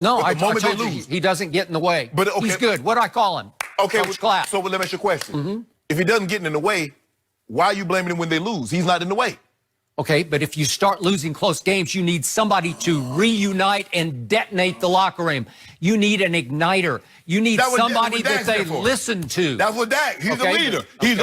No, But I the moment told they you, lose, he doesn't get in the way. But, okay. He's good. What do I call him? okay. Coach Clapp. So let me ask you a question. If he doesn't get in the way, why are you blaming him when they lose? He's not in the way. Okay, but if you start losing close games, you need somebody to reunite and detonate the locker room. You need an igniter. You need somebody that they listen to. That's what Dak. He's the leader. He's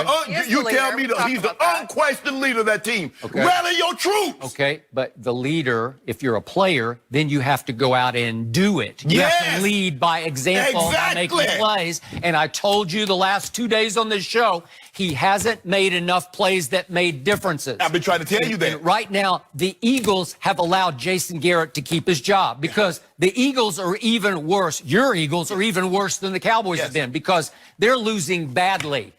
you tell me he's the unquestioned leader of that team. Okay. Rally your troops. Okay, but the leader, if you're a player, then you have to go out and do it. You have to lead by example, by making plays. And I told you the last 2 days on this show, he hasn't made enough plays that made differences. I've been trying to tell you that. And right now, the Eagles have allowed Jason Garrett to keep his job because the Eagles are even worse. Your Eagles are even worse than the Cowboys have been because they're losing badly.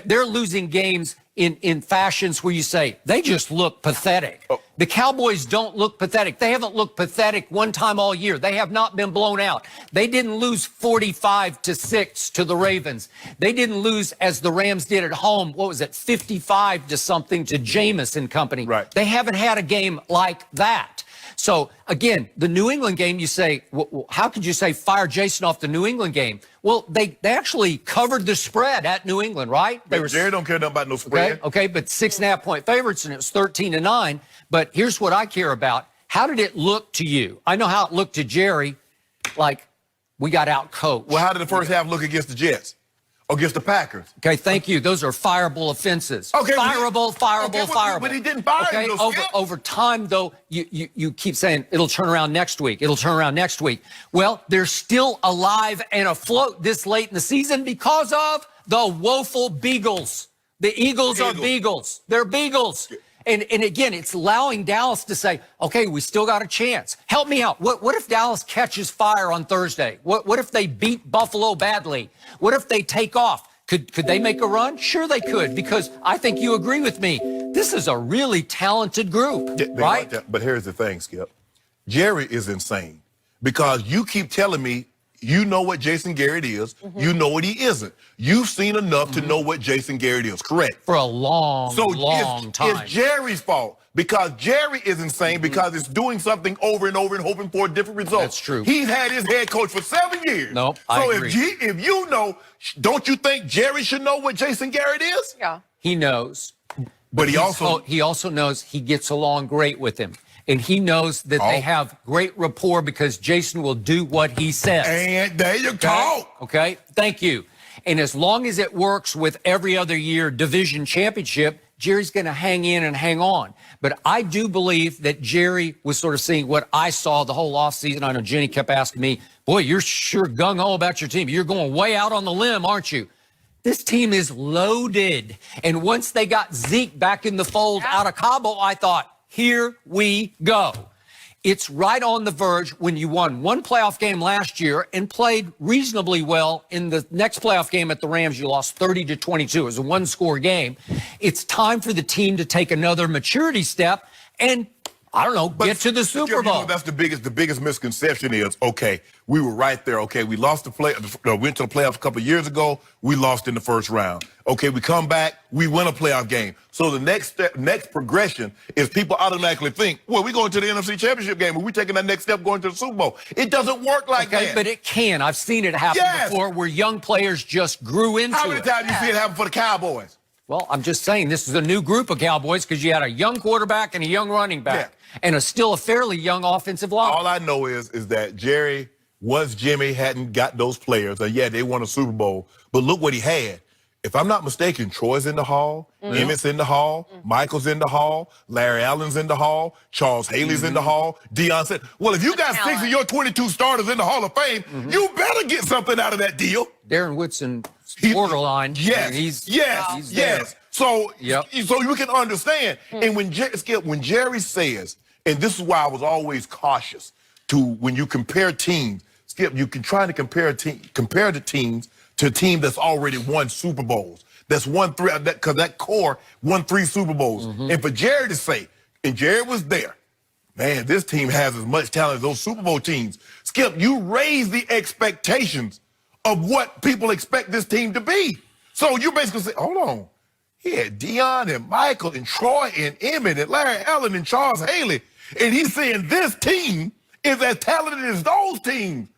They're losing games in fashions where you say, they just look pathetic. The Cowboys don't look pathetic. They haven't looked pathetic one time all year. They have not been blown out. They didn't lose 45-6 to the Ravens. They didn't lose as the Rams did at home. What was it? 55 to something to Jameis and company. Right. They haven't had a game like that. So, again, the New England game, you say, well, how could you say fire Jason off the New England game? Well, they actually covered the spread at New England, right? Jerry don't care nothing about no spread. Okay, but 6.5-point favorites, and it was 13-9. But here's what I care about. How did it look to you? I know how it looked to Jerry, like we got out-coached. Well, how did the first half look against the Jets? Against the Packers? Okay, thank you. Those are fireable offenses. Okay, fireable. But he didn't fire him. Over time, though, you keep saying it'll turn around next week. It'll turn around next week. Well, they're still alive and afloat this late in the season because of the woeful Beagles. The Eagles are Beagles. They're Beagles. And again, it's allowing Dallas to say, okay, we still got a chance. Help me out. What if Dallas catches fire on Thursday? What if they beat Buffalo badly? What if they take off? Could they make a run? Sure they could, because I think you agree with me. This is a really talented group, right? But here's the thing, Skip. Jerry is insane because you keep telling me you know what Jason Garrett is. You know what he isn't. You've seen enough to know what Jason Garrett is, correct? For a long time. It's Jerry's fault because Jerry is insane because it's doing something over and over and hoping for a different result. That's true. He's had his head coach for 7 years. Nope, I agree. If you know, don't you think Jerry should know what Jason Garrett is? Yeah. He knows. But he also knows he gets along great with him. And he knows that they have great rapport because Jason will do what he says. And there you go. Okay, thank you. And as long as it works with every other year division championship, Jerry's going to hang in and hang on. But I do believe that Jerry was sort of seeing what I saw the whole offseason. I know Jenny kept asking me, boy, you're sure gung-ho about your team. You're going way out on the limb, aren't you? This team is loaded. And once they got Zeke back in the fold out of Cabo, I thought, here we go. It's right on the verge when you won one playoff game last year and played reasonably well. In the next playoff game at the Rams, you lost 30-22. It was a one-score game. It's time for the team to take another maturity step and, I don't know, get to the Super Bowl. You know, that's the biggest misconception is, okay, we were right there. Okay, we lost went to the playoffs a couple of years ago. We lost in the first round. Okay, we come back, we win a playoff game. So the next progression is people automatically think, well, we're going to the NFC Championship game, and we're taking that next step going to the Super Bowl. It doesn't work like that. But it can. I've seen it happen before where young players just grew into it. How many times you see it happen for the Cowboys? Well, I'm just saying this is a new group of Cowboys because you had a young quarterback and a young running back and still a fairly young offensive line. All I know is that Jerry, once Jimmy hadn't got those players, and they won a Super Bowl, but look what he had. If I'm not mistaken, Troy's in the hall, Emmett's in the hall, Michael's in the hall, Larry Allen's in the hall, Charles Haley's in the hall, Deion said, well, if you got 6 of your 22 starters in the Hall of Fame, you better get something out of that deal. Darren Woodson, borderline. Yes. So you can understand. And when Jerry says, and this is why I was always cautious to when you compare teams, Skip, you can try to compare the teams to a team that's already won Super Bowls. That's won 3, because that core won 3 Super Bowls. And for Jerry to say, and Jerry was there, man, this team has as much talent as those Super Bowl teams. Skip, you raise the expectations of what people expect this team to be. So you basically say, hold on. He had Deion and Michael and Troy and Emmett and Larry Allen and Charles Haley. And he's saying this team is as talented as those teams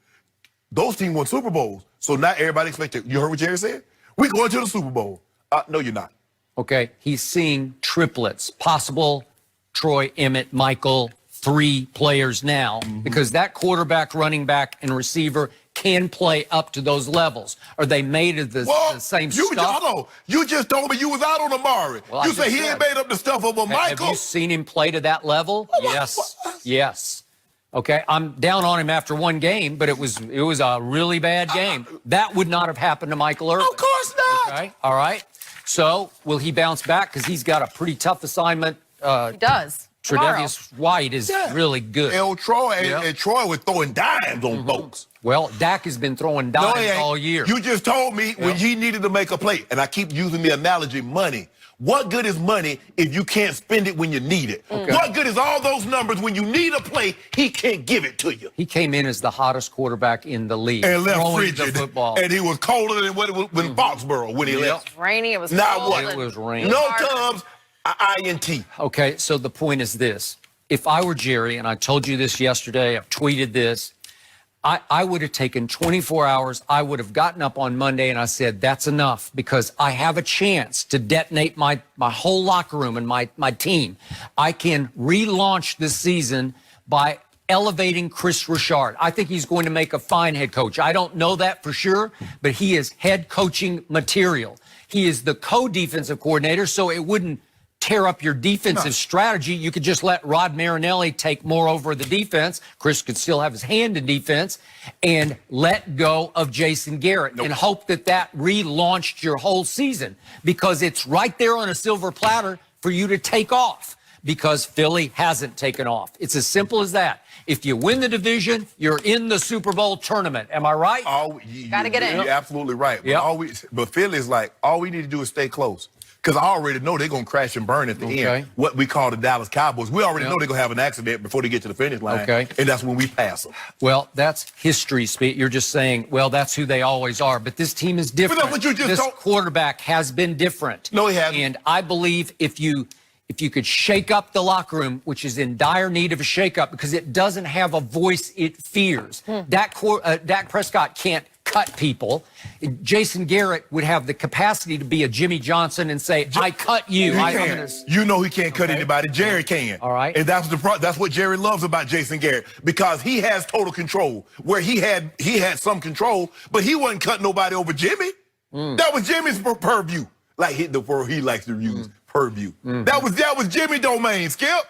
won Super Bowls. So now everybody expected. You heard what Jerry said? We going to the Super Bowl. No, you're not. Okay, he's seeing triplets, possible Troy, Emmett, Michael, 3 players now, because that quarterback, running back, and receiver can play up to those levels. Are they made of the same stuff? You just told me you was out on Amari. Well, you say he ain't made up the stuff of a Michael. Have you seen him play to that level? Yes. Okay, I'm down on him after one game, but it was a really bad game. That would not have happened to Michael Irvin. Of course not. Okay, all right. So will he bounce back? Because he's got a pretty tough assignment. He does. Tre'Davious White is really good. Troy and Troy was throwing dimes on folks. Well, Dak has been throwing dimes all year. You just told me when he needed to make a play, and I keep using the analogy money. What good is money if you can't spend it when you need it? Okay. What good is all those numbers when you need a play, he can't give it to you? He came in as the hottest quarterback in the league. And left frigid. The football. And he was colder than what it was in Foxborough when he left. It was rainy. It was now cold. What? It was rainy. No Tubbs, INT. Okay, so the point is this. If I were Jerry, and I told you this yesterday, I've tweeted this, I would have taken 24 hours. I would have gotten up on Monday and I said, that's enough, because I have a chance to detonate my whole locker room and my team. I can relaunch this season by elevating Chris Richard. I think he's going to make a fine head coach. I don't know that for sure, but he is head coaching material. He is the co-defensive coordinator, so it wouldn't tear up your defensive strategy. You could just let Rod Marinelli take more over the defense. Chris could still have his hand in defense, and let go of Jason Garrett and hope that relaunched your whole season, because it's right there on a silver platter for you to take off, because Philly hasn't taken off. It's as simple as that. If you win the division, you're in the Super Bowl tournament. Am I right? Gotta get in. You're absolutely right. But Philly's like, all we need to do is stay close. Because I already know they're going to crash and burn at the end. What we call the Dallas Cowboys. We already know they're going to have an accident before they get to the finish line. And that's when we pass them. Well, that's history speak. You're just saying, well, that's who they always are. But this team is different. But you just this quarterback has been different. No, he hasn't. And I believe if you could shake up the locker room, which is in dire need of a shakeup because it doesn't have a voice it fears. Dak Prescott can't cut people. Jason Garrett would have the capacity to be a Jimmy Johnson and say, I cut you. You know he can't cut anybody. Jerry can. All right. And that's what Jerry loves about Jason Garrett, because he has total control, where he had some control, but he wasn't cutting nobody over Jimmy. That was Jimmy's purview. Like hit the word he likes to use, purview. That was Jimmy's domain, Skip.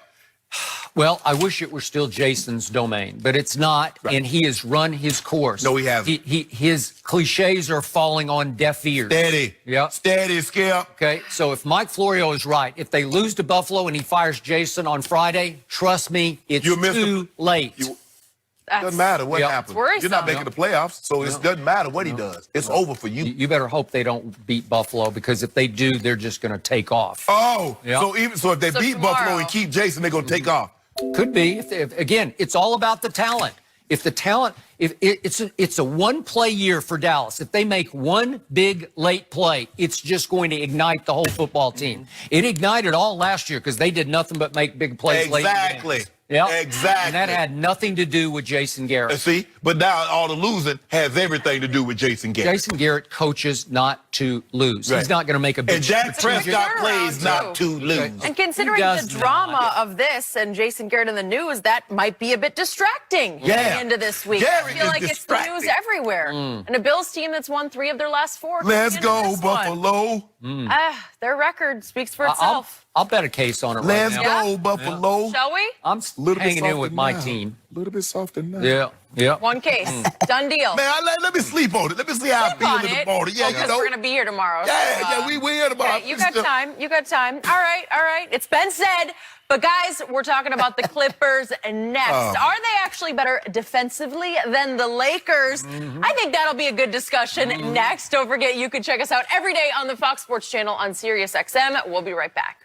Well, I wish it were still Jason's domain, but it's not, and he has run his course. No, he hasn't. His cliches are falling on deaf ears. Steady. Yeah. Steady, Skip. Okay, so if Mike Florio is right, if they lose to Buffalo and he fires Jason on Friday, trust me, it's too late. Doesn't matter what happens. You're not making the playoffs, so it doesn't matter what he does. It's over for you. You better hope they don't beat Buffalo, because if they do, they're just going to take off. So if they beat Buffalo and keep Jason, they're going to take off. Could be. Again, it's all about the talent. If the talent, it's a one-play year for Dallas. If they make one big late play, it's just going to ignite the whole football team. It ignited all last year because they did nothing but make big plays late. Exactly. Yeah, exactly. And that had nothing to do with Jason Garrett. See, but now all the losing has everything to do with Jason Garrett. Jason Garrett coaches not to lose. He's not going to make a big. And Dak Prescott plays not to lose. And considering the drama of this and Jason Garrett in the news, that might be a bit distracting heading into this week. I feel like it's the news everywhere. And a Bills team that's won 3 of their last 4. Let's go, Buffalo. Their record speaks for itself. I'll bet a case on it Let's right now. go, Buffalo. Shall we? I'm hanging in with my team. A little bit softer now. Yeah. One case. Done deal. Man, let me sleep on it. Let me see how I feel in the morning. Yeah, because we're going to be here tomorrow. We here tomorrow. You got time. You got time. All right. It's been said. But, guys, we're talking about the Clippers next. Are they actually better defensively than the Lakers? I think that'll be a good discussion next. Don't forget, you can check us out every day on the Fox Sports Channel on SiriusXM. We'll be right back.